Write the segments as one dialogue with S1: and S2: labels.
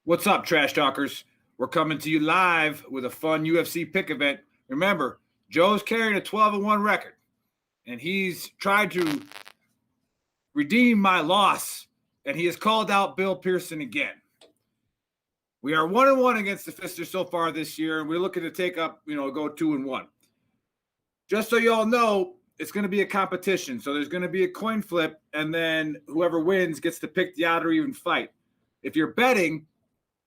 S1: What's up, Trash Talkers? We're coming to you live with a fun UFC pick event. Remember, Joe's carrying a 12-1 record, and he's tried to redeem my loss, and he has called out Bill Pearson again. We are 1-1 against the Fister so far this year, and we're looking to take up, go 2-1. Just so you all know, it's going to be a competition. So there's going to be a coin flip, and then whoever wins gets to pick the odd or even fight. If you're betting,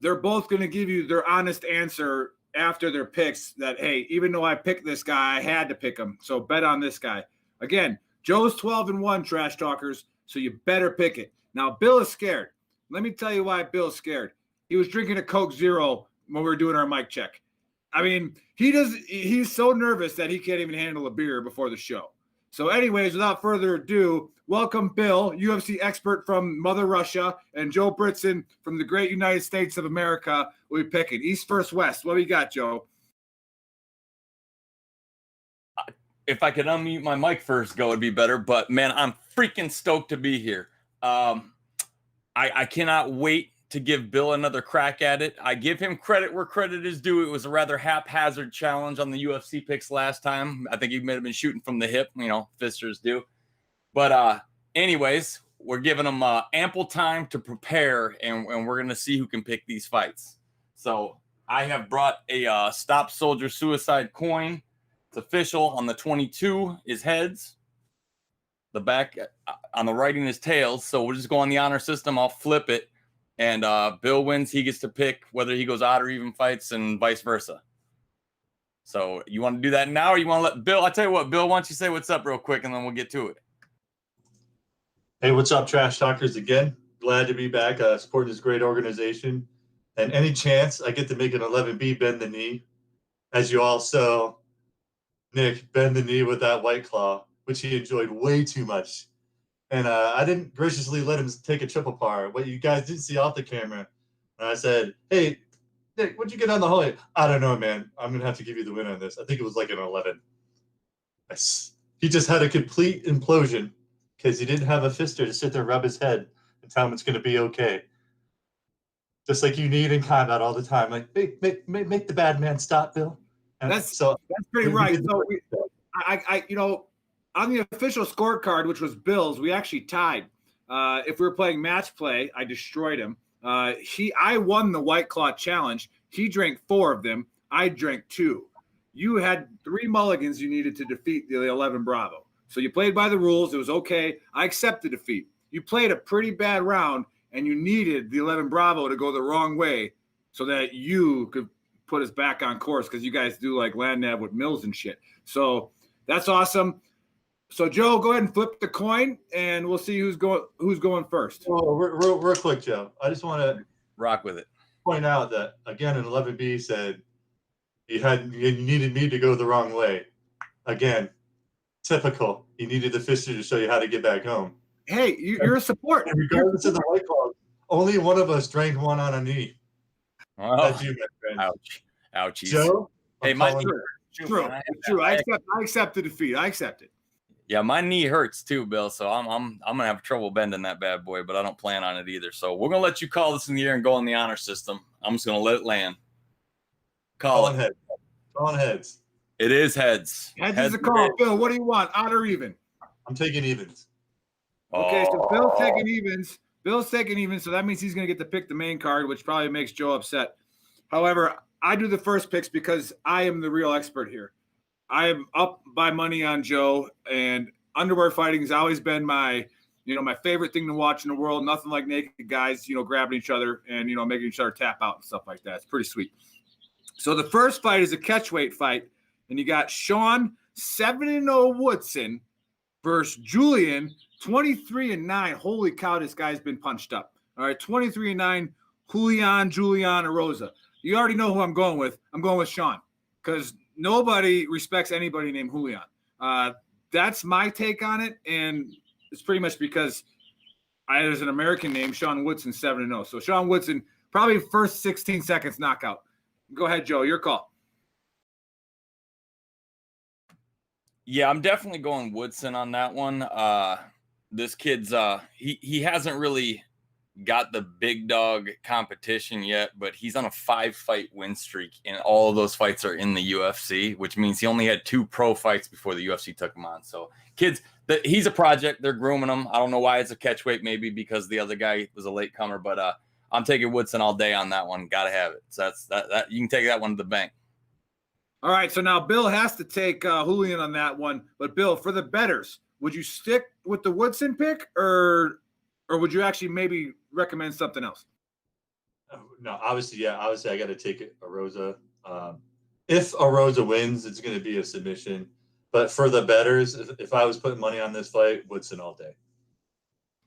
S1: they're both going to give you their honest answer after their picks that, hey, even though I picked this guy, I had to pick him. So bet on this guy. Again, Joe's 12-1, Trash Talkers, so you better pick it. Now, Bill is scared. Let me tell you why Bill's scared. He was drinking a Coke Zero when we were doing our mic check. I mean, he's so nervous that he can't even handle a beer before the show. So anyways, without further ado, welcome Bill, UFC expert from Mother Russia, and Joe Britson from the great United States of America. We'll be picking East versus West. What do you got, Joe?
S2: If I could unmute my mic first, go would be better. But man, I'm freaking stoked to be here. I cannot wait to give Bill another crack at it. I give him credit where credit is due. It was a rather haphazard challenge on the UFC picks last time. I think he may have been shooting from the hip, Fisters do. But anyways, we're giving them ample time to prepare, and we're going to see who can pick these fights. So I have brought a Stop Soldier Suicide coin. It's official. On the 22 is heads. The back on the writing is tails. So we'll just go on the honor system. I'll flip it. And Bill wins. He gets to pick whether he goes odd or even fights and vice versa. So you want to do that now, or you want to let Bill? I'll tell you what, Bill, why don't you say what's up real quick, and then we'll get to it.
S3: Hey, what's up, Trash Talkers? Again, glad to be back supporting this great organization. And any chance I get to make an 11B bend the knee, as you all saw Nick bend the knee with that White Claw, which he enjoyed way too much. And I didn't graciously let him take a triple par. What you guys didn't see off the camera. And I said, hey, Nick, what'd you get on the hole? I don't know, man. I'm going to have to give you the win on this. I think it was like an 11. He just had a complete implosion because he didn't have a fister to sit there and rub his head and tell him it's going to be okay. Just like you need in combat all the time. Like, make the bad man stop, Bill. And
S1: that's pretty right. So on the official scorecard, which was Bill's, we actually tied. If we were playing match play, I destroyed him. I won the White Claw challenge. He drank 4 of them. I drank 2. You had 3 mulligans you needed to defeat the 11 Bravo. So you played by the rules. It was okay. I accepted defeat. You played a pretty bad round, and you needed the 11 Bravo to go the wrong way so that you could put us back on course, because you guys do like land nav with mills and shit. So that's awesome. So Joe, go ahead and flip the coin, and we'll see who's going first.
S3: Oh, real quick, Joe. I just want to
S2: rock with it.
S3: Point out that again, in 11B said you needed me to go the wrong way. Again, typical. You needed the fister to show you how to get back home.
S1: Hey, you're a support.
S3: And regardless of the White Claw, only one of us drank one on a knee.
S2: Oh,
S3: that's you, my friend.
S2: Ouchies.
S3: Joe,
S2: hey,
S1: true. I accept the defeat. I accept it.
S2: Yeah, my knee hurts too, Bill. So I'm gonna have trouble bending that bad boy, but I don't plan on it either. So we're gonna let you call this in the air and go on the honor system. I'm just gonna let it land. Call it.
S3: Calling heads.
S2: It is heads.
S1: Heads is a call. Bill, what do you want? Odd or even?
S3: I'm taking evens.
S1: Okay, so Bill's taking evens. Bill's taking evens, so that means he's gonna get to pick the main card, which probably makes Joe upset. However, I do the first picks because I am the real expert here. I am up by money on Joe, and underwear fighting has always been my favorite thing to watch in the world. Nothing like naked guys, grabbing each other and, making each other tap out and stuff like that. It's pretty sweet. So the first fight is a catchweight fight, and you got Sean 7-0 Woodson versus Julian 23-9. Holy cow, this guy's been punched up. All right, 23-9, Julian Arosa. You already know who I'm going with. I'm going with Sean because nobody respects anybody named Julian. That's my take on it, and it's pretty much because there's an American name, Sean Woodson, 7-0. So Sean Woodson, probably first 16 seconds knockout. Go ahead, Joe. Your call.
S2: Yeah, I'm definitely going Woodson on that one. This kid's he hasn't really got the big dog competition yet, but he's on a 5-fight win streak, and all of those fights are in the UFC, which means he only had 2 pro fights before the UFC took him on. So kids, he's a project. They're grooming him. I don't know why it's a catchweight, maybe because the other guy was a latecomer, but I'm taking Woodson all day on that one. Got to have it. So that's that. You can take that one to the bank.
S1: All right, so now Bill has to take Julian on that one. But Bill, for the bettors, would you stick with the Woodson pick, or would you actually maybe recommend something else?
S3: No, obviously, yeah. Obviously, I got to take Arosa. If Arosa wins, it's going to be a submission. But for the bettors, if I was putting money on this fight, Woodson all day.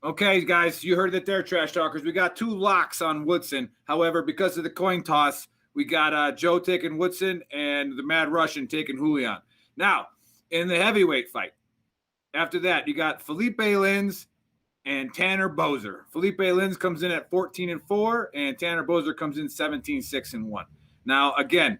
S1: Okay, guys, you heard it there, Trash Talkers. We got 2 locks on Woodson. However, because of the coin toss, we got Joe taking Woodson and the Mad Russian taking Julian. Now, in the heavyweight fight, after that, you got Philippe Linz and Tanner Bozer. Philippe Linz comes in at 14-4, and Tanner Bozer comes in 17-6-1. Now, again,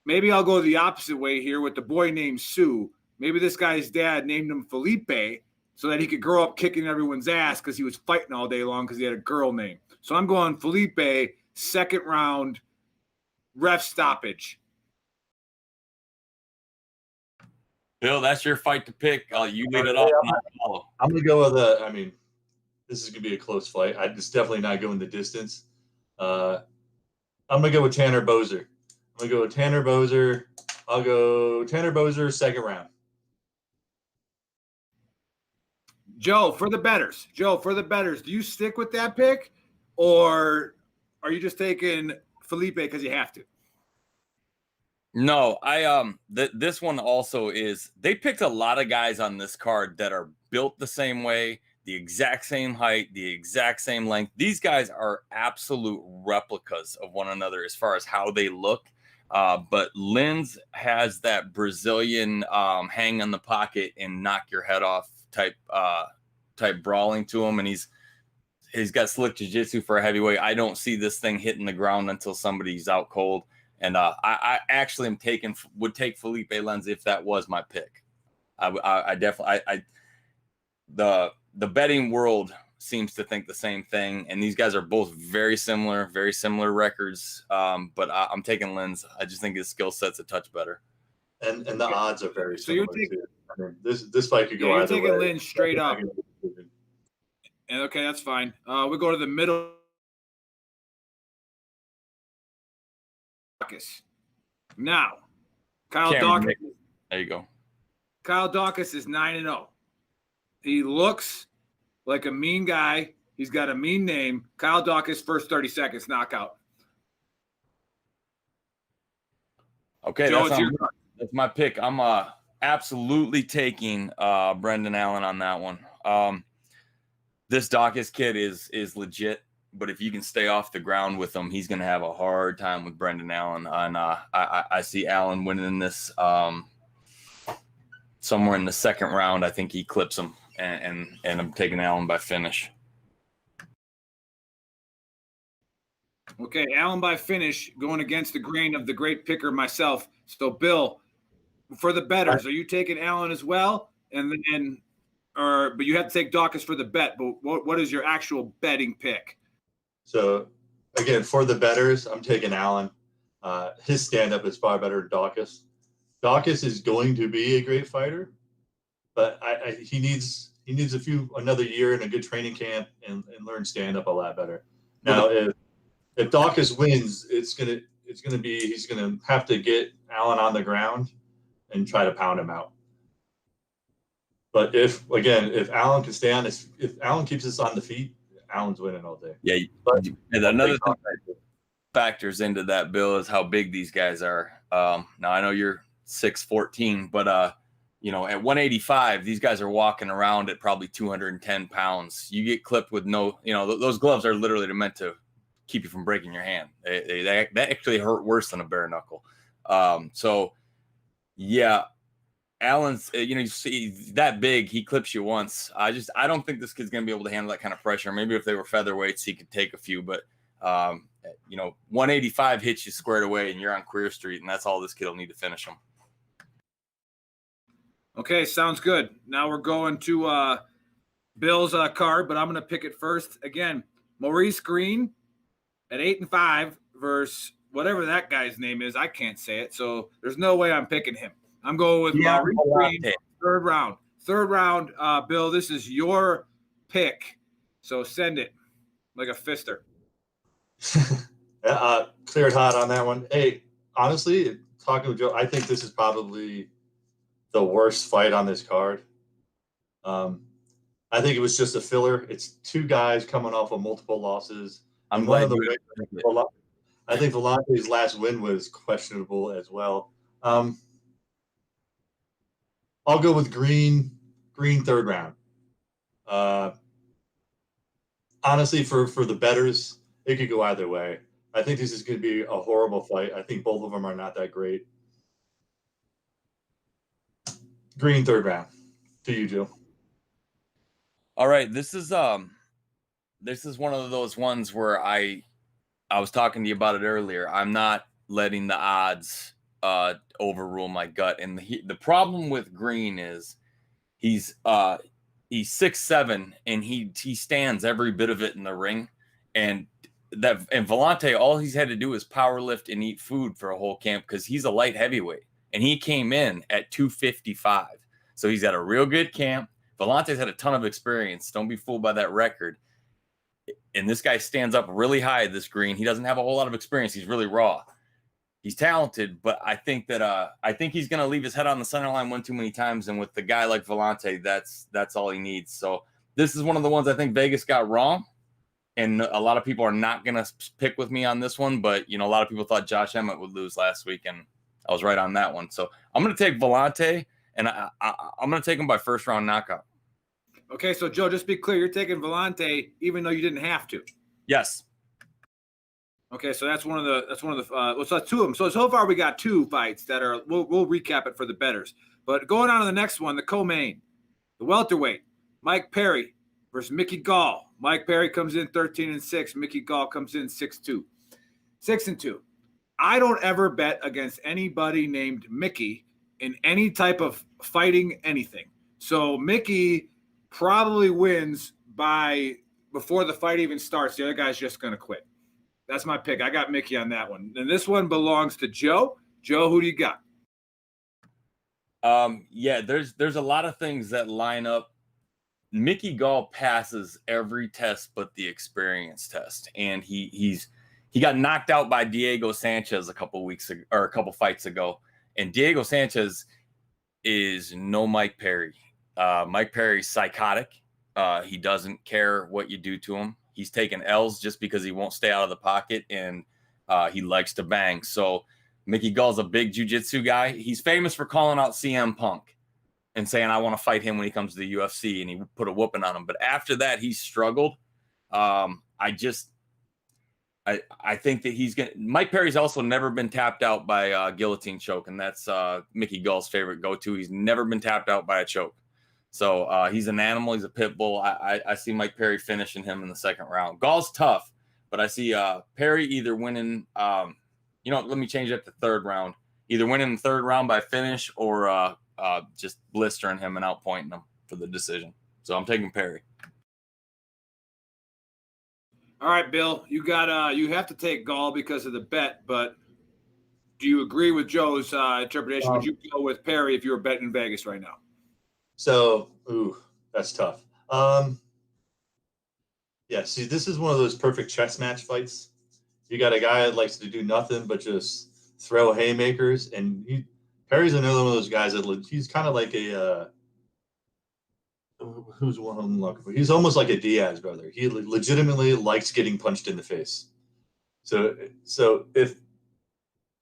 S1: maybe I'll go the opposite way here with the boy named Sue. Maybe this guy's dad named him Felipe so that he could grow up kicking everyone's ass because he was fighting all day long because he had a girl name. So I'm going Felipe, second round, ref stoppage.
S2: Bill, that's your fight to pick. You lead it off.
S3: I'm going to go with this is going to be a close fight. It's definitely not going the distance. I'm going to go with Tanner Bozer. I'm going to go with Tanner Bozer. I'll go Tanner Bozer, second round.
S1: Joe, for the bettors, do you stick with that pick, or are you just taking Felipe because you have to?
S2: No, this one also is, they picked a lot of guys on this card that are built the same way, the exact same height, the exact same length. These guys are absolute replicas of one another as far as how they look. But Linz has that Brazilian hang on the pocket and knock your head off type brawling to him, and he's got slick jiu-jitsu for a heavyweight. I don't see this thing hitting the ground until somebody's out cold. And I actually would take Philippe Linz if that was my pick. I definitely the betting world seems to think the same thing, and these guys are both very similar records. But I'm taking Linz. I just think his skill set's a touch better.
S3: And the odds are very similar.
S1: So you're taking,
S3: I mean, this fight could go either way.
S1: You're taking Linz straight up. And okay, that's fine. We go to the middle. Now, Kyle Dawkins.
S2: There you go.
S1: Kyle Dawkins is 9-0. He looks like a mean guy. He's got a mean name. Kyle Dawkins, first 30 seconds, knockout.
S2: Okay,
S1: Joe,
S2: that's my pick. I'm absolutely taking Brendan Allen on that one. This Dawkins kid is legit. But if you can stay off the ground with him, he's going to have a hard time with Brendan Allen. And I see Allen winning this somewhere in the second round. I think he clips him, and I'm taking Allen by finish.
S1: Okay, Allen by finish, going against the grain of the great picker myself. So, Bill, for the bettors, are you taking Allen as well? But you have to take Dawkins for the bet. But what is your actual betting pick?
S3: So, again, for the bettors, I'm taking Allen. His stand-up is far better than Dawkins. Dawkins is going to be a great fighter, but he needs another year in a good training camp and learn stand-up a lot better. Now, if Dawkins wins, he's gonna have to get Allen on the ground and try to pound him out. But if Allen can stay on if Allen keeps us on the feet, Allen's winning all day.
S2: Yeah, and another thing that factors into that, Bill, is how big these guys are. Now I know you're 6'14", but at 185, these guys are walking around at probably 210 pounds. You get clipped with those gloves are literally meant to keep you from breaking your hand. They actually hurt worse than a bare knuckle. So yeah. Allen's, you see that big, he clips you once. I don't think this kid's going to be able to handle that kind of pressure. Maybe if they were featherweights, he could take a few, but 185 hits you squared away and you're on Queer Street, and that's all this kid will need to finish him.
S1: Okay, sounds good. Now we're going to Bill's card, but I'm going to pick it first. Again, Maurice Green at 8-5 versus whatever that guy's name is. I can't say it, so there's no way I'm picking him. I'm going with Maurice Green, third round. Third round, Bill, this is your pick, so send it like a fister.
S3: Cleared hot on that one. Hey, honestly, talking with Joe, I think this is probably the worst fight on this card. I think it was just a filler. It's two guys coming off of multiple losses.
S2: I'm glad
S3: I think Volante's last win was questionable as well. I'll go with Green third round. Honestly, for the bettors, it could go either way. I think this is going to be a horrible fight. I think both of them are not that great. Green third round. To you, Joe.
S2: All right, this is one of those ones where I was talking to you about it earlier. I'm not letting the odds overrule my gut, and the problem with Green is he's 6'7" and he stands every bit of it in the ring, and Volante, all he's had to do is power lift and eat food for a whole camp because he's a light heavyweight, and he came in at 255, so he's at a real good camp. Volante's had a ton of experience. Don't be fooled by that record. And this guy stands up really high, this Green. He doesn't have a whole lot of experience. He's really raw. He's talented, but I think he's going to leave his head on the center line one too many times. And with the guy like Volante, that's all he needs. So this is one of the ones I think Vegas got wrong. And a lot of people are not going to pick with me on this one. But, a lot of people thought Josh Emmett would lose last week, and I was right on that one. So I'm going to take Volante, and I'm going to take him by first round knockout.
S1: Okay, so Joe, just be clear, you're taking Volante even though you didn't have to.
S2: Yes.
S1: Okay, so that's one of the so that's two of them. So far we got two fights that are we'll recap it for the bettors. But going on to the next one, the co-main, the welterweight, Mike Perry versus Mickey Gall. Mike Perry comes in 13-6. Mickey Gall comes in 6-2. 6-2. I don't ever bet against anybody named Mickey in any type of fighting anything. So Mickey probably wins before the fight even starts. The other guy's just going to quit. That's my pick. I got Mickey on that one. And this one belongs to Joe. Joe, who do you got?
S2: Yeah, there's a lot of things that line up. Mickey Gall passes every test but the experience test. And he got knocked out by Diego Sanchez a couple fights ago. And Diego Sanchez is no Mike Perry. Mike Perry's psychotic. He doesn't care what you do to him. He's taking L's just because he won't stay out of the pocket, and he likes to bang. So Mickey Gall's a big jiu-jitsu guy. He's famous for calling out CM Punk and saying, I want to fight him when he comes to the UFC, and he put a whooping on him. But after that, he's struggled. I think that Mike Perry's also never been tapped out by guillotine choke, and that's Mickey Gall's favorite go-to. He's never been tapped out by a choke. So he's an animal. He's a pit bull. I see Mike Perry finishing him in the second round. Gall's tough, but I see Perry either winning, let me change that to third round. Either winning the third round by finish or just blistering him and outpointing him for the decision. So I'm taking Perry.
S1: All right, Bill, you have to take Gall because of the bet, but do you agree with Joe's interpretation? Would you go with Perry if you were betting in Vegas right now?
S3: So, that's tough. Yeah, see, this is one of those perfect chess match fights. You got a guy that likes to do nothing but just throw haymakers, and Perry's another one of those guys that he's kind of like who's one I'm looking for? He's almost like a Diaz brother. He legitimately likes getting punched in the face. So if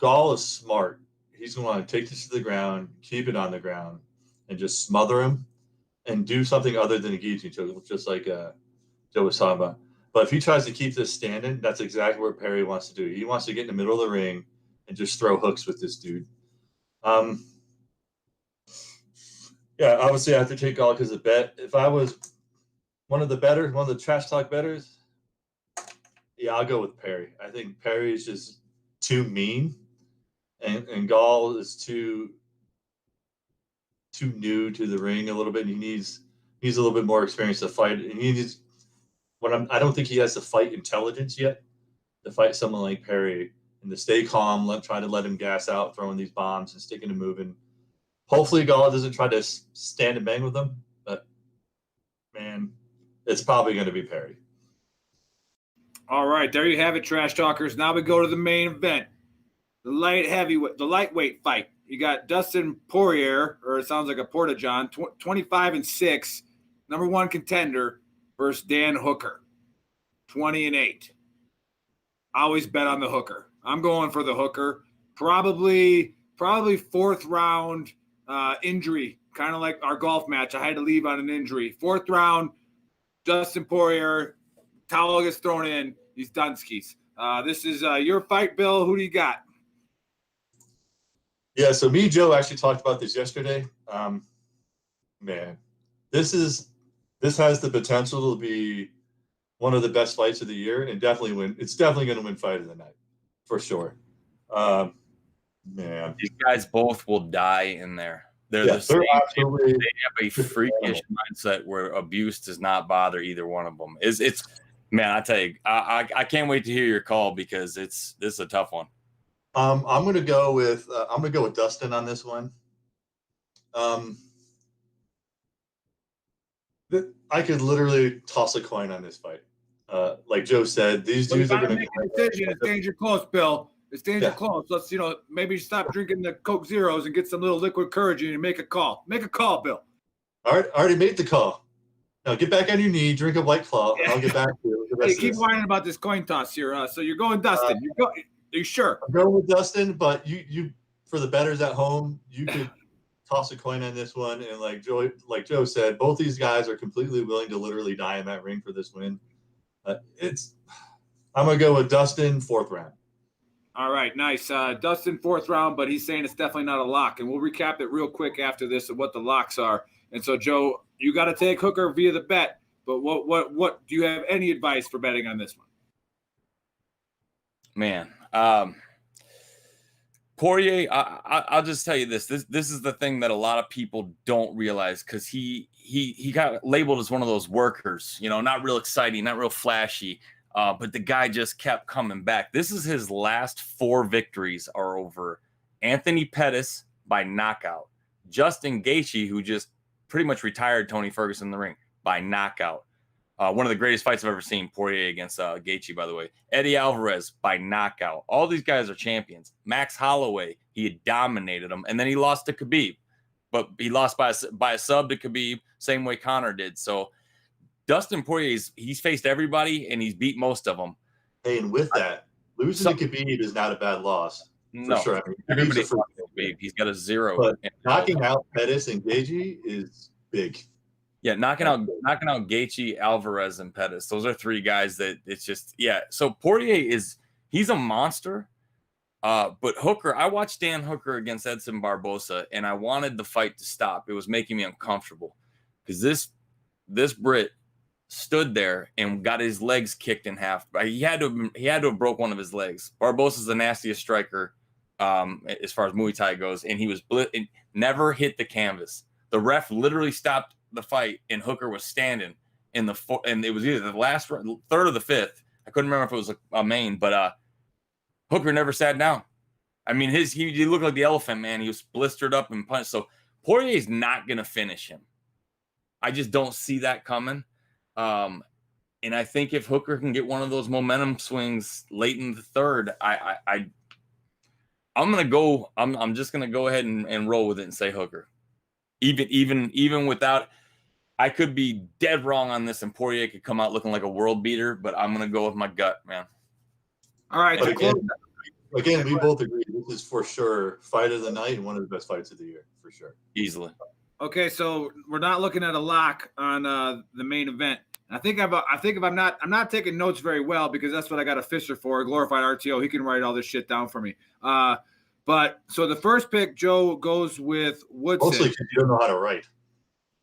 S3: Gall is smart, he's going to want to take this to the ground, keep it on the ground, and just smother him and do something other than a guillotine choke, just like Joe was talking about. But if he tries to keep this standing, that's exactly what Perry wants to do. He wants to get in the middle of the ring and just throw hooks with this dude. Yeah, obviously I have to take Gall because of the bet. If I was one of the trash talk bettors, yeah, I'll go with Perry. I think Perry is just too mean, and Gall is too new to the ring a little bit. He needs He's a little bit more experienced to fight, and I don't think he has the fight intelligence yet to fight someone like Perry and to stay calm, try to let him gas out, throwing these bombs and sticking and moving. Hopefully, Gall doesn't try to stand and bang with him, but man, it's probably going to be Perry.
S1: All right, there you have it, trash talkers. Now we go to the main event, the lightweight fight. You got Dustin Poirier, or it sounds like a Porta-John, 25-6, #1 contender, versus Dan Hooker, 20-8. Always bet on the Hooker. I'm going for the Hooker. Probably fourth round injury, kind of like our golf match. I had to leave on an injury. Fourth round, Dustin Poirier, towel gets thrown in. He's Dunskies. This is your fight, Bill. Who do you got?
S3: Yeah, so me and Joe actually talked about this yesterday. Man, this has the potential to be one of the best fights of the year and definitely win. It's definitely going to win fight of the night for sure. Man,
S2: these guys both will die in there. They're the same. They have a freakish mindset where abuse does not bother either one of them. It's man, I tell you, I can't wait to hear your call because this is a tough one.
S3: I'm gonna go with Dustin on this one. I could literally toss a coin on this fight. Like Joe said, these dudes are gonna
S1: make a decision. It's danger close, Bill. It's danger close. Let's maybe stop drinking the Coke Zeros and get some little liquid courage and make a call. Make a call, Bill.
S3: All right, I already made the call. Now get back on your knee, drink a White Claw, and I'll get back to you.
S1: Hey, keep whining about this coin toss here. So you're going Dustin. Are you sure?
S3: I'm going with Dustin, but you for the bettors at home, you could toss a coin on this one. And like Joe said, both these guys are completely willing to literally die in that ring for this win. I'm gonna go with Dustin, fourth round.
S1: All right, nice. Dustin, fourth round, but he's saying it's definitely not a lock. And we'll recap it real quick after this of what the locks are. And so, Joe, you got to take Hooker via the bet. But what do you have any advice for betting on this one?
S2: Man, Poirier, I'll just tell you this. This is the thing that a lot of people don't realize because he got labeled as one of those workers, not real exciting, not real flashy. But the guy just kept coming back. This is his last 4 victories are over Anthony Pettis by knockout, Justin Gaethje, who just pretty much retired Tony Ferguson in the ring, by knockout. One of the greatest fights I've ever seen, Poirier against Gaethje, by the way. Eddie Alvarez by knockout. All these guys are champions. Max Holloway, he had dominated him, and then he lost to Khabib. But he lost by a sub to Khabib, same way Conor did. So Dustin Poirier, he's faced everybody, and he's beat most of them.
S3: Hey, and with that, losing to Khabib is not a bad loss.
S2: No,
S3: for sure.
S2: Everybody Khabib. He's got a 0.
S3: But knocking out Pettis and Gaethje is big.
S2: Yeah, knocking out Gaethje, Alvarez, and Pettis. Those are 3 guys that it's just So Poirier he's a monster. But Hooker, I watched Dan Hooker against Edson Barboza, and I wanted the fight to stop. It was making me uncomfortable because this Brit stood there and got his legs kicked in half. He had to have broke one of his legs. Barbosa's the nastiest striker as far as Muay Thai goes, and he was and never hit the canvas. The ref literally stopped the fight, and Hooker was standing and it was either the last third or the 5th. I couldn't remember if it was a main, but Hooker never sat down. I mean, he looked like the elephant man. He was blistered up and punched. So Poirier's not gonna finish him. I just don't see that coming. And I think if Hooker can get one of those momentum swings late in the 3rd, I'm gonna go. I'm just gonna go ahead and roll with it and say Hooker. Even without, I could be dead wrong on this, and Poirier could come out looking like a world beater. But I'm gonna go with my gut, man.
S1: All right.
S3: Again, we both agree this is for sure fight of the night and one of the best fights of the year for sure.
S2: Easily.
S1: Okay, so we're not looking at a lock on the main event. I think I'm not taking notes very well because that's what I got a Fisher for, a glorified RTO. He can write all this shit down for me. But so the first pick, Joe goes with Woodson.
S3: Mostly because you don't know how to write.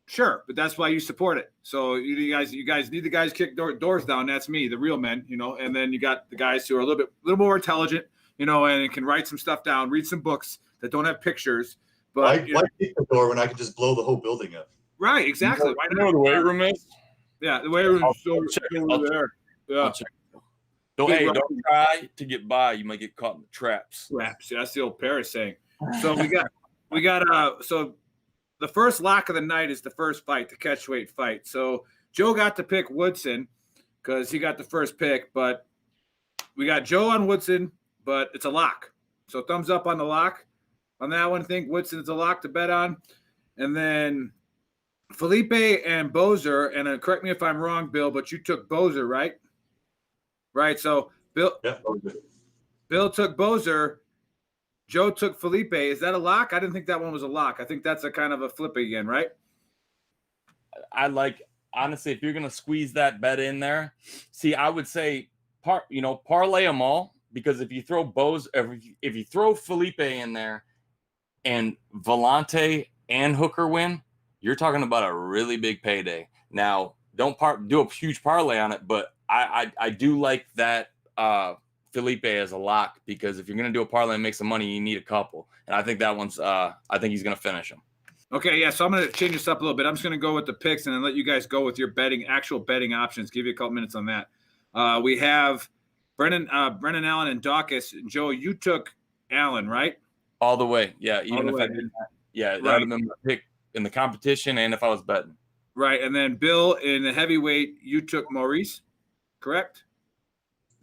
S1: Sure, but that's why you support it. So you guys need the guys kick doors down. That's me, the real men, and then you got the guys who are a little more intelligent, and can write some stuff down, read some books that don't have pictures. But
S3: why kick the door when I can just blow the whole building up?
S1: Right, exactly. Why
S2: You know
S1: not?
S2: where the weight room is?
S1: Yeah, the weight room
S2: I'll
S1: is over,
S2: check it.
S1: over
S2: I'll check
S1: there. Yeah,
S2: I'll check. Don't,
S1: Big
S2: hey,
S1: rock.
S2: don't try to get by. You might get caught in the traps.
S1: Raps. Yeah, that's the old Paris saying. So we got so the first lock of the night is the first fight, the catchweight fight. So Joe got to pick Woodson because he got the first pick, but we got Joe on Woodson, but it's a lock. So thumbs up on the lock on that one. I think Woodson's a lock to bet on. And then Felipe and Bozer, and correct me if I'm wrong, Bill, but you took Bozer, right? Right. So Bill took Bozer. Joe took Felipe. Is that a lock? I didn't think that one was a lock. I think that's a kind of a flip again, right?
S2: Honestly, if you're gonna squeeze that bet in there, see, I would say parlay them all, because if you throw if you throw Felipe in there and Volante and Hooker win, you're talking about a really big payday. Now, don't do a huge parlay on it, but I do like that Felipe as a lock, because if you're going to do a parlay and make some money, you need a couple. And I think that one's I think he's going to finish him. Okay, yeah, so I'm going to change this up a little bit. I'm just going to go with the picks and then let you guys go with your actual betting options. Give you a couple minutes on that. We have Brendan Allen and Dawkins. Joe, you took Allen, right? All the way. Yeah, even if I didn't. Yeah, that would have been my pick in the competition and if I was betting.
S1: Right, and then Bill, in the heavyweight, you took Maurice, correct?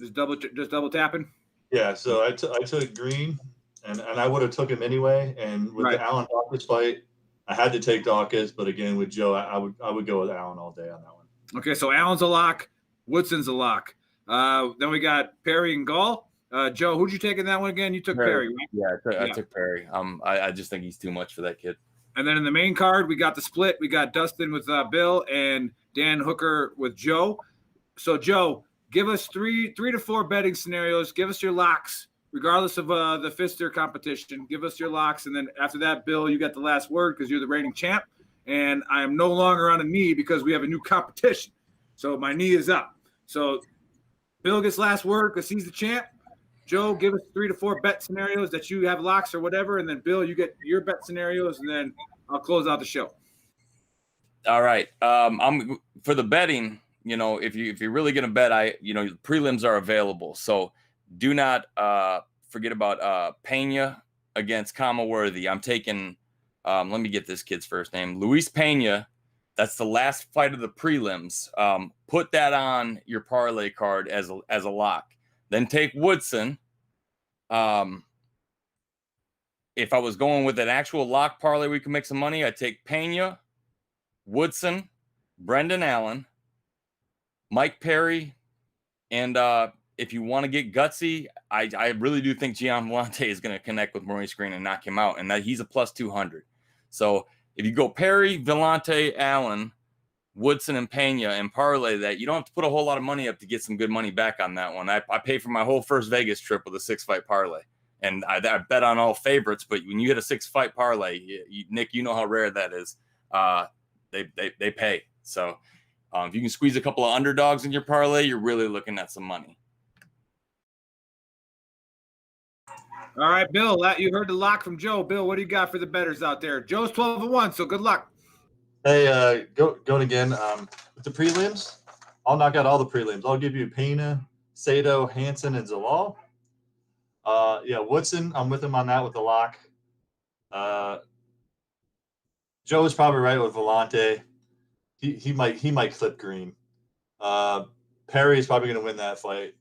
S1: Just double tapping.
S3: Yeah, so I took Green, and I would have took him anyway. And with the Allen Dawkins fight, I had to take Dawkins, but again with Joe, I would go with Allen all day on that one. Okay, so Allen's a lock, Woodson's a lock. Then we got Perry and Gall. Joe, who'd you take in that one again? You took Perry, right?
S2: Yeah, I took Perry. I just think he's too much for that kid.
S1: And then in the main card, we got the split. We got Dustin with Bill and Dan Hooker with Joe. So Joe, give us three to four betting scenarios. Give us your locks, regardless of the Fister competition. Give us your locks, and then after that, Bill, you got the last word because you're the reigning champ. And I am no longer on a knee because we have a new competition. So my knee is up. So Bill gets last word because he's the champ. Joe, give us 3 to 4 bet scenarios that you have locks or whatever, and then Bill, you get your bet scenarios, and then I'll close out the show.
S2: All right. I'm for the betting. If you're really gonna bet, prelims are available. So do not forget about Pena against Kamaworthy. I'm taking. Let me get this kid's first name, Luis Pena. That's the last fight of the prelims. Put that on your parlay card as a lock. Then take Woodson. If I was going with an actual lock parlay, we can make some money. I'd take Pena, Woodson, Brendan Allen, Mike Perry, and if you want to get gutsy, I really do think Gian Volante is going to connect with Maurice Green and knock him out, and that he's a plus 200. So if you go Perry, Volante, Allen, Woodson, and Pena and parlay that, you don't have to put a whole lot of money up to get some good money back on that one. I paid for my whole first Vegas trip with a 6-fight parlay, and I bet on all favorites. But when you hit a 6-fight parlay, Nick, you know how rare that is. They pay. So if you can squeeze a couple of underdogs in your parlay, you're really looking at some money.
S1: All right, Bill, you heard the lock from Joe. Bill, what do you got for the bettors out there? Joe's 12-1, so good luck.
S3: Hey, going again. With the prelims, I'll knock out all the prelims. I'll give you Pena, Sato, Hansen, and Zalal. Woodson, I'm with him on that with the lock. Joe is probably right with Volante. He might clip Green. Perry is probably going to win that fight.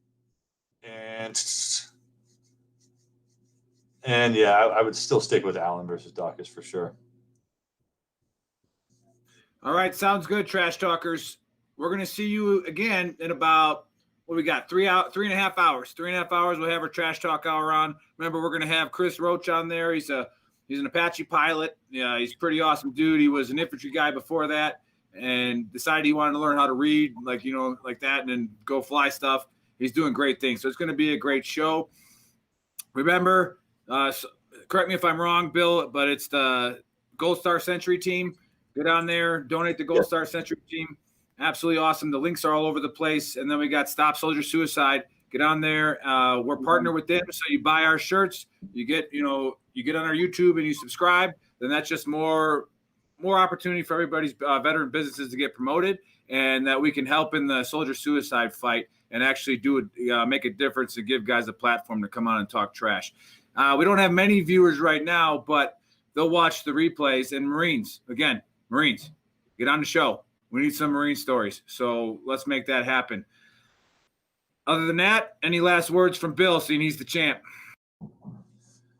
S3: And yeah, I would still stick with Allen versus Dawkins for sure.
S1: All right, sounds good, Trash Talkers. We're going to see you again in about, what we got, 3.5 hours. 3.5 hours, we'll have our Trash Talk hour on. Remember, we're going to have Chris Roach on there. He's an Apache pilot. Yeah, he's a pretty awesome dude. He was an infantry guy before that and decided he wanted to learn how to read, like that, and then go fly stuff. He's doing great things. So it's going to be a great show. Remember, correct me if I'm wrong, Bill, but it's the Gold Star Century team. Get on there, donate the Gold Star Century team. Absolutely awesome. The links are all over the place. And then we got Stop Soldier Suicide. Get on there. We're partnered with them, so you buy our shirts. You get on our YouTube and you subscribe. Then that's just more more opportunity for everybody's veteran businesses to get promoted, and that we can help in the soldier suicide fight and actually make a difference and give guys a platform to come on and talk trash. We don't have many viewers right now, but they'll watch the replays. And Marines, get on the show. We need some Marine stories. So let's make that happen. Other than that, any last words from Bill, seeing he's the champ?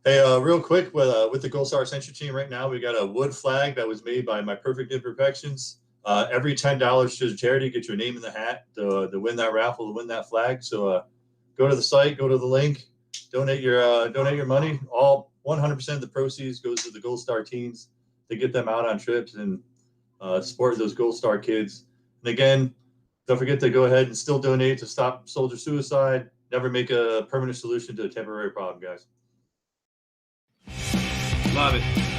S3: Hey, real quick, with the Gold Star Century team right now, we got a wood flag that was made by My Perfect Imperfections. Every $10 to the charity, get your name in the hat to win that raffle, to win that flag. So go to the site, go to the link, donate your money. All 100% of the proceeds goes to the Gold Star teams to get them out on trips and support those Gold Star kids. And again, don't forget to go ahead and still donate to stop soldier suicide. Never make a permanent solution to a temporary problem, guys.
S1: Love it.